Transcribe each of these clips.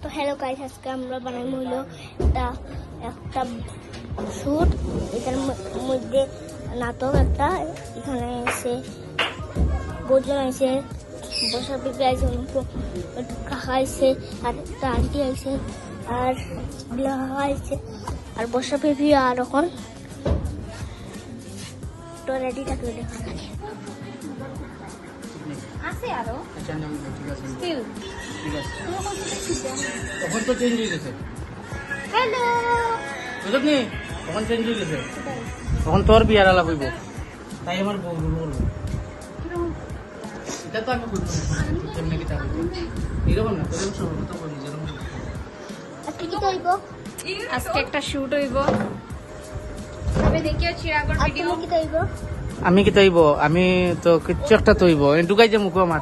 তো hello guys, আজকে আমরা বানাবো হলো একটা শুট। এটার মধ্যে নাটক একটা, এখানে এসে বোঝন আছে, বসা পিপি আছে, কাকা আছে, আর একটা আন্টি আছে, আর কাকা আছে, আর বসা পিপি আর এখন তো রেডি থাকবে দেখা থাকে আছে আরো স্টিল ঠিক আছে তখন তো চেঞ্জ হয়ে গেছে। হ্যালো বুঝলি নি তখন চেঞ্জ হয়ে গেছে, তখন তোর বিয়ার আলাপ হইব, তাই আমার বউ বলবো এটা তো আমি করবো কেমনি কি তাহলে এরকম না তোর সব তো বলি যেরকম আজকে কি হইব? আজকে একটা শুট হইব, তবে দেখিও চিরাগর ভিডিও। কি হইব? আমি কি তৈব, আমি তো কিচ্ছু একটা তৈব ঢুকাই যে মুখ আমার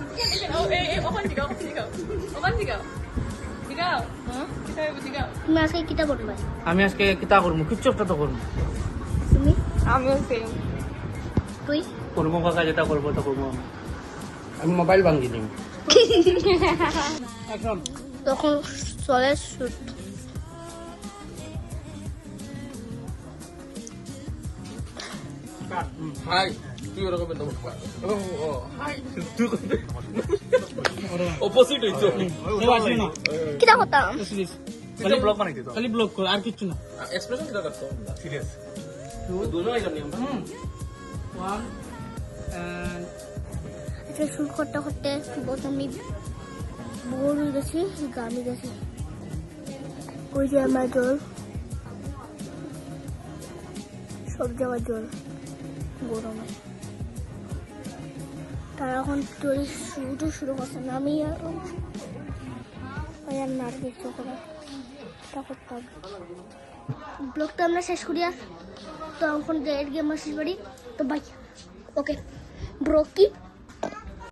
তুমি আজকে কিটা বলবে? আমি আজকে কিতা করবো, কিচ্ছু একটা তো করবো, তুমি? আমিও সেম। তুই? করবো কাকা যেটা করবো তো করবো, আমি মোবাইল ভাঙ্গি দিই এখন। তখন চলে শুট। হাই তুই ওরকম তো হাই তুই অপোজিট হইছো কিটা হতাম? খালি ব্লগ বানাইতে তো খালি ব্লক কর আর কিচ্ছু না। এক্সপ্রেশন দিতে করছো সিরিয়াস দুজনেই জানি আমরা ওয়ান আজকে শুট করতে করতে বহুত আমি বোর হয়ে গেছি, গামি গেছি। ওই যে আমার জল, সব জায়গায় জল, গরমে। তারা এখন তোর শুটও শুরু করছে না, আমি আর না কিছু করে করতাম। ব্লগটা আমরা শেষ করি, আর তো এখন গেম শেষ করি তো বাই। ওকে ব্রো কি